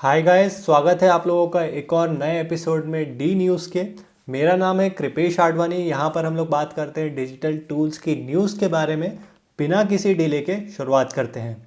Hi guys, स्वागत है आप लोगों का एक और नए एपिसोड में डी न्यूज़ के। मेरा नाम है कृपेश आडवाणी। यहाँ पर हम लोग बात करते हैं डिजिटल टूल्स की न्यूज़ के बारे में। बिना किसी डिले के शुरुआत करते हैं।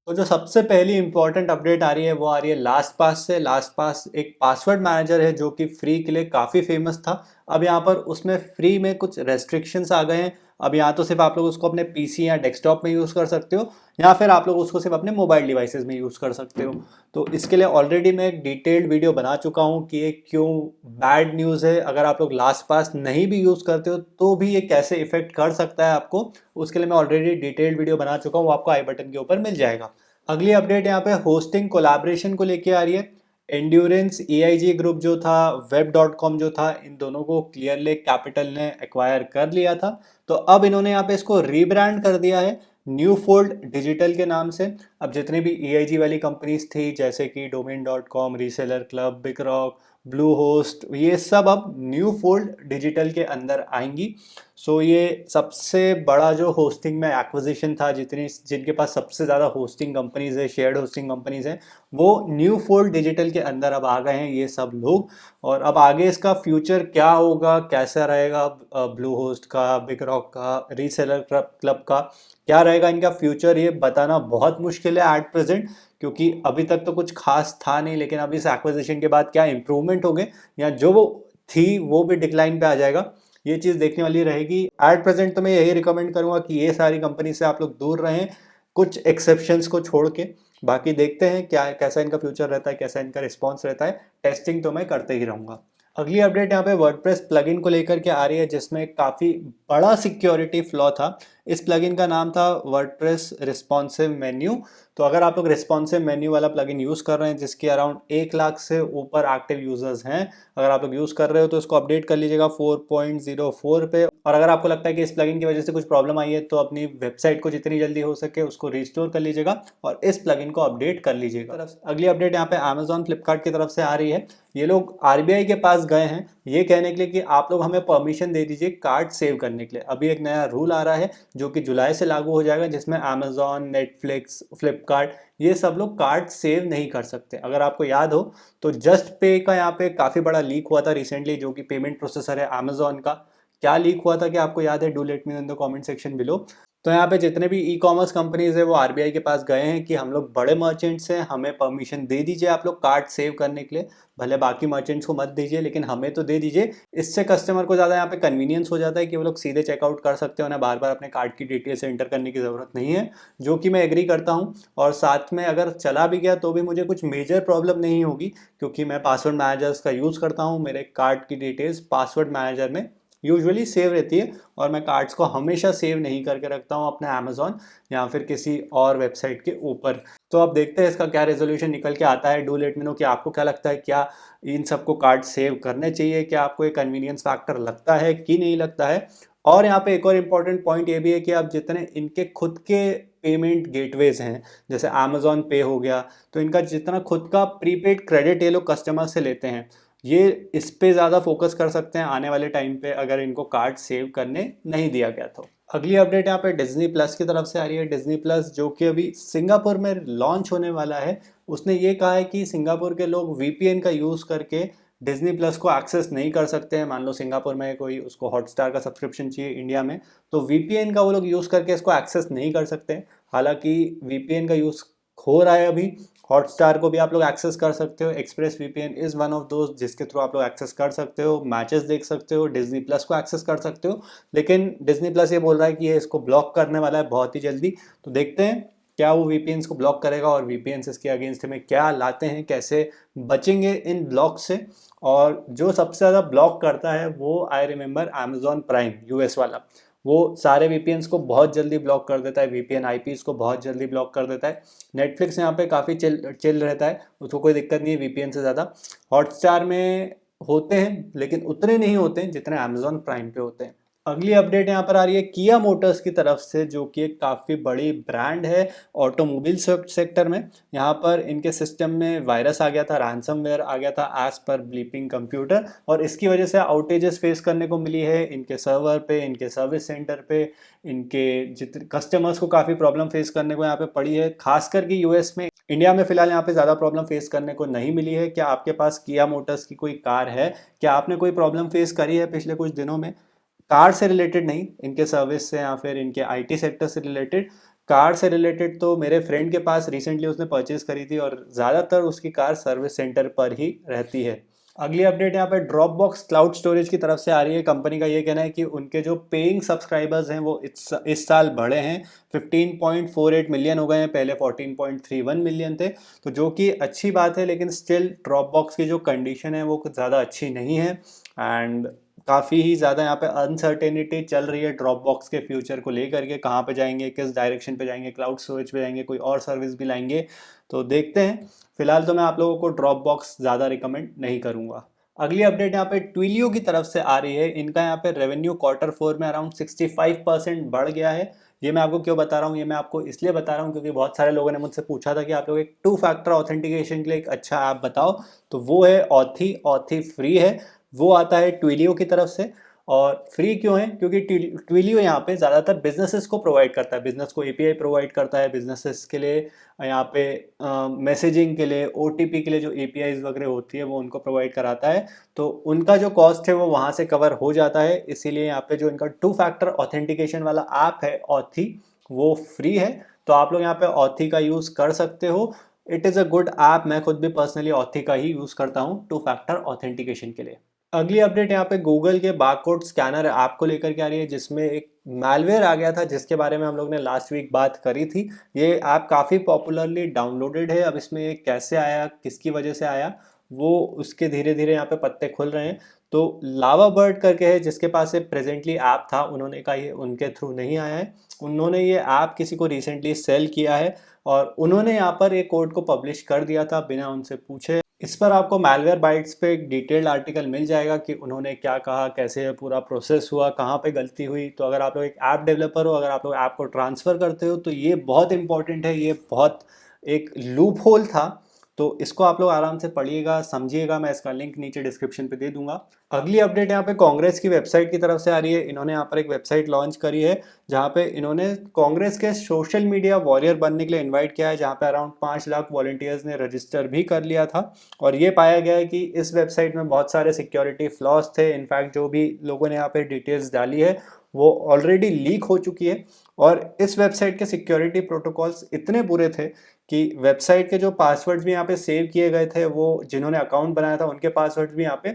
तो जो सबसे पहली इंपॉर्टेंट अपडेट आ रही है वो आ रही है लास्ट पास से। लास्ट पास एक पासवर्ड मैनेजर है जो कि फ्री के लिए काफ़ी फेमस था। अब यहाँ पर उसमें फ्री में कुछ रेस्ट्रिक्शंस आ गए हैं। अब यहाँ तो सिर्फ आप लोग उसको अपने पीसी या डेस्कटॉप में यूज़ कर सकते हो, या फिर आप लोग उसको सिर्फ अपने मोबाइल डिवाइसेस में यूज़ कर सकते हो। तो इसके लिए ऑलरेडी मैं एक डिटेल्ड वीडियो बना चुका हूँ कि ये क्यों बैड न्यूज़ है। अगर आप लोग लास्ट पास नहीं भी यूज़ करते हो तो भी ये कैसे इफेक्ट कर सकता है आपको, उसके लिए मैं ऑलरेडी डिटेल्ड वीडियो बना चुका हूँ। वो आपको आई बटन के ऊपर मिल जाएगा। अगली अपडेट यहाँ पे होस्टिंग कोलैबोरेशन को लेके आ रही है। एंड्योरेंस एआईजी ग्रुप जो था, वेब.com जो था, इन दोनों को क्लियर लेक कैपिटल ने एक्वायर कर लिया था। तो अब इन्होंने यहाँ पे इसको रीब्रांड कर दिया है न्यू फोल्ड डिजिटल के नाम से। अब जितनी भी एआईजी वाली कंपनीज थी जैसे कि डोमेन.com, रीसेलर क्लब, बिगरॉक, ब्लू होस्ट, ये सब अब न्यू फोल्ड डिजिटल के अंदर आएंगी। सो ये सबसे बड़ा जो होस्टिंग में एक्विजिशन था, जितनी जिनके पास सबसे ज़्यादा होस्टिंग कंपनीज है, शेयर्ड होस्टिंग कंपनीज हैं, वो न्यू फोल्ड डिजिटल के अंदर अब आ गए हैं ये सब लोग। और अब आगे इसका फ्यूचर क्या होगा, कैसा रहेगा, ब्लू होस्ट का, बिग रॉक का, रीसेलर क्लब का क्या रहेगा इनका फ्यूचर, ये बताना बहुत मुश्किल है एट प्रेजेंट, क्योंकि अभी तक तो कुछ खास था नहीं। लेकिन अब इस एक्विजिशन के बाद क्या इंप्रूवमेंट होंगे या जो वो थी वो भी डिक्लाइन पे आ जाएगा, ये चीज़ देखने वाली रहेगी। एट प्रेजेंट तो मैं यही रिकमेंड करूंगा कि ये सारी कंपनी से आप लोग दूर रहें, कुछ एक्सेप्शंस को छोड़ के। बाकी देखते हैं क्या कैसा इनका फ्यूचर रहता है, कैसा इनका रिस्पॉन्स रहता है। टेस्टिंग तो मैं करते ही रहूंगा। अगली अपडेट यहाँ पे वर्डप्रेस प्लगइन को लेकर के आ रही है, जिसमें काफ़ी बड़ा सिक्योरिटी फ्लॉ था। इस प्लगइन का नाम था वर्डप्रेस रिस्पॉन्सिव मेन्यू। तो अगर आप लोग रिस्पॉन्सिव मेन्यू वाला प्लगइन यूज़ कर रहे हैं जिसके अराउंड 1 लाख से ऊपर एक्टिव यूजर्स हैं, अगर आप लोग यूज़ कर रहे हो तो इसको अपडेट कर लीजिएगा 4.04 पे। और अगर आपको लगता है कि इस प्लगइन की वजह से कुछ प्रॉब्लम आई है तो अपनी वेबसाइट को जितनी जल्दी हो सके उसको रिस्टोर कर लीजिएगा और इस प्लगइन को अपडेट कर लीजिएगा। अगली अपडेट यहाँ पे अमेजॉन फ्लिपकार्ट की तरफ से आ रही है। ये लोग आरबीआई के पास गए हैं ये कहने के लिए कि आप लोग हमें परमिशन दे दीजिए कार्ड सेव करने के लिए। अभी एक नया रूल आ रहा है जो कि जुलाई से लागू हो जाएगा, जिसमें अमेजॉन, नेटफ्लिक्स, फ्लिपकार्ट, ये सब लोग कार्ड सेव नहीं कर सकते। अगर आपको याद हो तो जस्ट पे का यहाँ पे काफ़ी बड़ा लीक हुआ था रिसेंटली, जो कि पेमेंट प्रोसेसर है अमेजॉन का। क्या लीक हुआ था कि आपको याद है? Do let me in the comment section below. तो यहाँ पे जितने भी ई कॉमर्स कंपनीज है वो आरबीआई के पास गए हैं कि हम लोग बड़े मर्चेंट्स हैं, हमें परमिशन दे दीजिए आप लोग कार्ड सेव करने के लिए। भले बाकी मर्चेंट्स को मत दीजिए लेकिन हमें तो दे दीजिए। इससे कस्टमर को ज़्यादा यहाँ पे कन्वीनियंस हो जाता है कि वो लोग सीधे चेकआउट कर सकते हो, ना बार बार अपने कार्ड की डिटेल्स एंटर करने की ज़रूरत नहीं है, जो कि मैं एग्री करता हूँ। और साथ में अगर चला भी गया तो भी मुझे कुछ मेजर प्रॉब्लम नहीं होगी, क्योंकि मैं पासवर्ड मैनेजर्स का यूज़ करता हूँ। मेरे कार्ड की डिटेल्स पासवर्ड मैनेजर में यूजुअली सेव रहती है और मैं कार्ड्स को हमेशा सेव नहीं करके रखता हूँ अपने अमेजॉन या फिर किसी और वेबसाइट के ऊपर। तो अब देखते हैं इसका क्या रेजोल्यूशन निकल के आता है। डू लेट मी नो कि आपको क्या लगता है, क्या इन सबको कार्ड सेव करने चाहिए, क्या आपको एक कन्वीनियंस फैक्टर लगता है कि नहीं लगता है। और यहाँ पे एक और इम्पॉर्टेंट पॉइंट ये भी है कि अब जितने इनके खुद के पेमेंट गेटवेज हैं, जैसे अमेजॉन पे हो गया, तो इनका जितना खुद का प्रीपेड क्रेडिट ये लोग कस्टमर से लेते हैं, ये इस पे ज़्यादा फोकस कर सकते हैं आने वाले टाइम पे अगर इनको कार्ड सेव करने नहीं दिया गया तो। अगली अपडेट यहाँ पे डिज्नी प्लस की तरफ से आ रही है। डिज्नी प्लस जो कि अभी सिंगापुर में लॉन्च होने वाला है, उसने ये कहा है कि सिंगापुर के लोग वीपीएन का यूज़ करके डिज्नी प्लस को एक्सेस नहीं कर सकते हैं। मान लो सिंगापुर में कोई उसको हॉटस्टार का सब्सक्रिप्शन चाहिए इंडिया में, तो वीपीएन का वो लोग यूज़ करके इसको एक्सेस नहीं कर सकते। हालांकि वीपीएन का यूज़ हो रहा है अभी। हॉटस्टार को भी आप लोग एक्सेस कर सकते हो। Express VPN is one of those जिसके थ्रू आप लोग एक्सेस कर सकते हो, मैचेस देख सकते हो, डिज्नी प्लस को एक्सेस कर सकते हो। लेकिन डिज्नी प्लस ये बोल रहा है कि ये इसको ब्लॉक करने वाला है बहुत ही जल्दी। तो देखते हैं क्या वो वीपीएन को ब्लॉक करेगा और वीपीएन इसके अगेंस्ट में क्या लाते हैं, कैसे बचेंगे इन ब्लॉक से। और जो सबसे ज़्यादा ब्लॉक करता है वो I remember Amazon prime US वाला, वो सारे वीपीएन्स को बहुत जल्दी ब्लॉक कर देता है, वीपीएन आईपीस को बहुत जल्दी ब्लॉक कर देता है। नेटफ्लिक्स यहाँ पे काफ़ी चिल रहता है, उसको कोई दिक्कत नहीं है वीपीएन से ज़्यादा। हॉटस्टार में होते हैं लेकिन उतने नहीं होते हैं जितने अमेजॉन प्राइम पे होते हैं। अगली अपडेट यहाँ पर आ रही है किया मोटर्स की तरफ से, जो कि एक काफ़ी बड़ी ब्रांड है ऑटोमोबाइल सेक्टर में। यहाँ पर इनके सिस्टम में वायरस आ गया था, रैंसमवेयर आ गया था एज पर ब्लीपिंग कंप्यूटर, और इसकी वजह से आउटेजेस फेस करने को मिली है इनके सर्वर पे, इनके सर्विस सेंटर पे। इनके जितने कस्टमर्स को काफ़ी प्रॉब्लम फेस करने को यहाँ पे पड़ी है, खासकर कि यूएस में। इंडिया में फिलहाल यहाँ पे ज़्यादा प्रॉब्लम फेस करने को नहीं मिली है। क्या आपके पास किया मोटर्स की कोई कार है? क्या आपने कोई प्रॉब्लम फेस करी है पिछले कुछ दिनों में? कार से रिलेटेड नहीं, इनके सर्विस से या फिर इनके आईटी सेक्टर से रिलेटेड। कार से रिलेटेड तो मेरे फ्रेंड के पास रिसेंटली उसने परचेज करी थी, और ज़्यादातर उसकी कार सर्विस सेंटर पर ही रहती है। अगली अपडेट यहाँ पे ड्रॉपबॉक्स क्लाउड स्टोरेज की तरफ से आ रही है। कंपनी का ये कहना है कि उनके जो पेइंग सब्सक्राइबर्स हैं वो इस साल बढ़े हैं, 15.48 मिलियन हो गए हैं, पहले 14.31 मिलियन थे। तो जो कि अच्छी बात है, लेकिन स्टिल ड्रॉपबॉक्स की जो कंडीशन है वो कुछ ज़्यादा अच्छी नहीं है। एंड काफ़ी ही ज़्यादा यहाँ पे अनसर्टेनिटी चल रही है ड्रॉप बॉक्स के फ्यूचर को लेकर के, कहाँ पे जाएंगे, किस डायरेक्शन पे जाएंगे, क्लाउड स्टोरेज पे जाएंगे, कोई और सर्विस भी लाएंगे। तो देखते हैं। फिलहाल तो मैं आप लोगों को ड्रॉप बॉक्स ज़्यादा रिकमेंड नहीं करूँगा। अगली अपडेट यहाँ पे ट्विलियो की तरफ से आ रही है। इनका यहाँ पे रेवेन्यू Q4 में अराउंड 65% बढ़ गया है। ये मैं आपको क्यों बता रहा हूँ? ये मैं आपको इसलिए बता रहा हूँ क्योंकि बहुत सारे लोगों ने मुझसे पूछा था कि आप लोग एक 2 फैक्टर ऑथेंटिकेशन के लिए एक अच्छा ऐप बताओ। तो वो है ऑथी। ऑथी फ्री है, वो आता है ट्विलियो की तरफ से। और फ्री क्यों है? क्योंकि ट्विलियो यहाँ पे ज़्यादातर बिजनेसेस को प्रोवाइड करता है, बिजनेस को एपीआई प्रोवाइड करता है बिजनेसेस के लिए। यहाँ पे मैसेजिंग के लिए, ओटीपी के लिए जो एपीआईज वगैरह होती है वो उनको प्रोवाइड कराता है। तो उनका जो कॉस्ट है वो वहाँ से कवर हो जाता है। इसीलिए यहाँ पे जो इनका 2 फैक्टर ऑथेंटिकेशन वाला ऐप है ऑथी, वो फ्री है। तो आप लोग यहाँ पे ऑथी का यूज़ कर सकते हो। It is a good app. मैं खुद भी पर्सनली ऑथी का ही यूज़ करता हूँ 2 फैक्टर ऑथेंटिकेशन के लिए। अगली अपडेट यहाँ पे गूगल के बारकोड स्कैनर ऐप को लेकर के आ रही है, जिसमें एक मैलवेयर आ गया था जिसके बारे में हम लोग ने लास्ट वीक बात करी थी। ये ऐप काफ़ी पॉपुलरली डाउनलोडेड है। अब इसमें ये कैसे आया, किसकी वजह से आया, वो उसके धीरे धीरे यहाँ पे पत्ते खुल रहे हैं। तो लावा बर्ड करके है जिसके पास ये प्रेजेंटली ऐप था, उन्होंने कहा ये उनके थ्रू नहीं आया है। उन्होंने ये ऐप किसी को रिसेंटली सेल किया है, और उन्होंने यहाँ पर एक कोड को पब्लिश कर दिया था बिना उनसे पूछे। इस पर आपको मैलवेयर बाइट्स पे एक डिटेल्ड आर्टिकल मिल जाएगा कि उन्होंने क्या कहा, कैसे ये पूरा प्रोसेस हुआ, कहाँ पे गलती हुई। तो अगर आप लोग एक ऐप डेवलपर हो, अगर आप लोग ऐप को ट्रांसफ़र करते हो, तो ये बहुत इंपॉर्टेंट है। ये बहुत एक लूप होल था। तो इसको आप लोग आराम से पढ़िएगा, समझिएगा। मैं इसका लिंक नीचे डिस्क्रिप्शन पे दे दूंगा। अगली अपडेट यहाँ पे कांग्रेस की वेबसाइट की तरफ से आ रही है। इन्होंने यहाँ पर एक वेबसाइट लॉन्च करी है जहाँ पे इन्होंने कांग्रेस के सोशल मीडिया वॉरियर बनने के लिए इनवाइट किया है, जहाँ पे अराउंड 5 लाख वॉलंटियर्स ने रजिस्टर भी कर लिया था। और ये पाया गया है कि इस वेबसाइट में बहुत सारे सिक्योरिटी फ्लॉज थे। इनफैक्ट जो भी लोगों ने यहाँ पे डिटेल्स डाली है वो ऑलरेडी लीक हो चुकी है। और इस वेबसाइट के सिक्योरिटी प्रोटोकॉल्स इतने बुरे थे कि वेबसाइट के जो पासवर्ड्स भी यहाँ पे सेव किए गए थे, वो जिन्होंने अकाउंट बनाया था उनके पासवर्ड्स भी यहाँ पे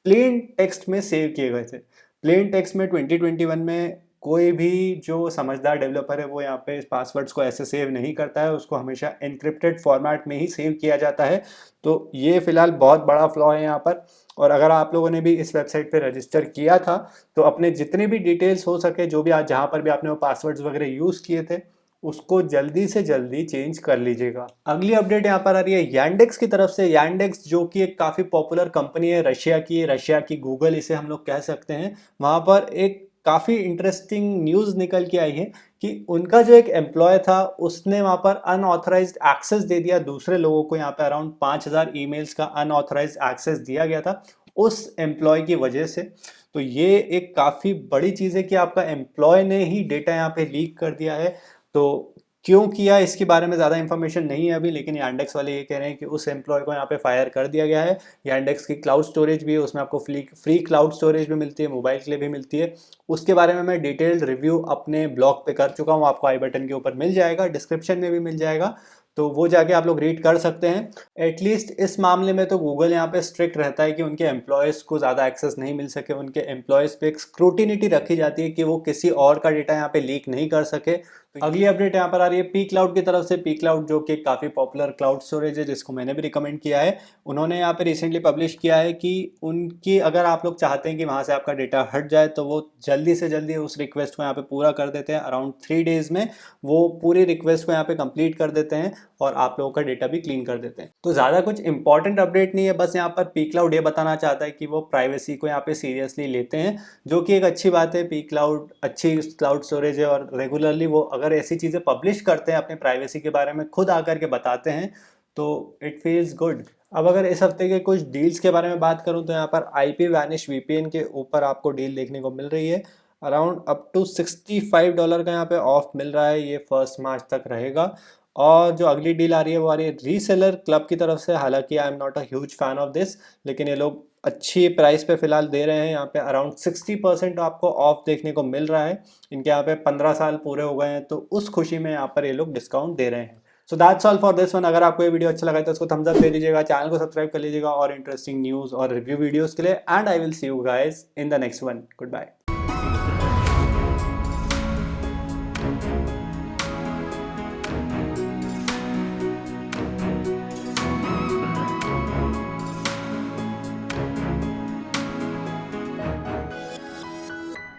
प्लेन टेक्स्ट में सेव किए गए थे। प्लेन टेक्स्ट में 2021 में कोई भी जो समझदार डेवलपर है वो यहाँ पे पासवर्ड्स को ऐसे सेव नहीं करता है, उसको हमेशा एनक्रिप्टेड फॉर्मेट में ही सेव किया जाता है। तो ये फिलहाल बहुत बड़ा फ्लॉ है यहाँ पर। और अगर आप लोगों ने भी इस वेबसाइट पे रजिस्टर किया था, तो अपने जितनी भी डिटेल्स हो सके, जो भी आज जहाँ पर भी आपने वो पासवर्ड्स वगैरह यूज़ किए थे, उसको जल्दी से जल्दी चेंज कर लीजिएगा। अगली अपडेट यहाँ पर आ रही है यांडेक्स की तरफ से। यांडेक्स जो कि एक काफ़ी पॉपुलर कंपनी है, रशिया की गूगल इसे हम लोग कह सकते हैं। वहाँ पर एक काफ़ी इंटरेस्टिंग न्यूज़ निकल के आई है कि उनका जो एक एम्प्लॉय था उसने वहाँ पर अनऑथराइज्ड एक्सेस दे दिया दूसरे लोगों को। यहाँ पे अराउंड 5,000 ईमेल्स का अनऑथराइज्ड एक्सेस दिया गया था उस एम्प्लॉय की वजह से। तो ये एक काफ़ी बड़ी चीज़ है कि आपका एम्प्लॉय ने ही डेटा यहाँ पे लीक कर दिया है। तो क्यों किया इसके बारे में ज़्यादा इन्फॉर्मेशन नहीं है अभी, लेकिन यांडेक्स वाले ये कह रहे हैं कि उस एम्प्लॉय को यहाँ पे फायर कर दिया गया है। यांडेक्स की क्लाउड स्टोरेज भी है, उसमें आपको फ्री क्लाउड स्टोरेज भी मिलती है, मोबाइल के लिए भी मिलती है। उसके बारे में मैं डिटेल्ड रिव्यू अपने ब्लॉग पे कर चुका हूँ, आपको आई बटन के ऊपर मिल जाएगा, डिस्क्रिप्शन में भी मिल जाएगा। तो वो जाके आप लोग रीड कर सकते हैं। एटलीस्ट इस मामले में तो गूगल यहाँ पे स्ट्रिक्ट रहता है कि उनके एम्प्लॉयज़ को ज़्यादा एक्सेस नहीं मिल सके। उनके एम्प्लॉयज़ पे एक स्क्रूटिनिटी रखी जाती है कि वो किसी और का डेटा यहाँ पे लीक नहीं कर सके। तो अगली अपडेट यहाँ पर आ रही है पी क्लाउड की तरफ से। पी क्लाउड जो कि काफ़ी पॉपुलर क्लाउड स्टोरेज है, जिसको मैंने भी रिकमेंड किया है। उन्होंने यहाँ पे रिसेंटली पब्लिश किया है कि उनकी, अगर आप लोग चाहते हैं कि वहाँ से आपका डेटा हट जाए, तो वो जल्दी से जल्दी उस रिक्वेस्ट को यहाँ पे पूरा कर देते हैं। अराउंड 3 डेज़ में वो पूरी रिक्वेस्ट को यहाँ पे कंप्लीट कर देते हैं। और आप लोगों का डेटा भी क्लीन कर देते हैं। तो ज़्यादा कुछ इंपॉर्टेंट अपडेट नहीं है, बस यहाँ पर पी क्लाउड ये बताना चाहता है कि वो प्राइवेसी को यहाँ पे सीरियसली लेते हैं, जो कि एक अच्छी बात है। पी क्लाउड अच्छी क्लाउड स्टोरेज है और रेगुलरली वो अगर ऐसी चीज़ें पब्लिश करते हैं, अपने प्राइवेसी के बारे में खुद आकर के बताते हैं, तो इट फील्स गुड। अब अगर इस हफ्ते के कुछ डील्स के बारे में बात करूं तो यहाँ पर IP वैनिश VPN के ऊपर आपको डील देखने को मिल रही है। अराउंड अप टू $65 का यहाँ पे ऑफ मिल रहा है, ये 1 मार्च तक रहेगा। और जो अगली डील आ रही है वो आ रही है रीसेलर क्लब की तरफ से। हालांकि I am not a huge fan of this, लेकिन ये लोग अच्छी प्राइस पे फिलहाल दे रहे हैं। यहाँ पे अराउंड 60% आपको ऑफ देखने को मिल रहा है। इनके यहाँ पे 15 साल पूरे हो गए हैं, तो उस खुशी में यहाँ पर ये लोग डिस्काउंट दे रहे हैं। So that's all for this one. अगर आपको ये वीडियो अच्छा लगा तो उसको थम्स अप दे दीजिएगा, चैनल को सब्सक्राइब कर लीजिएगा और इंटरेस्टिंग न्यूज़ और रिव्यू वीडियोस के लिए। And I will see you guys in the next one. Good bye.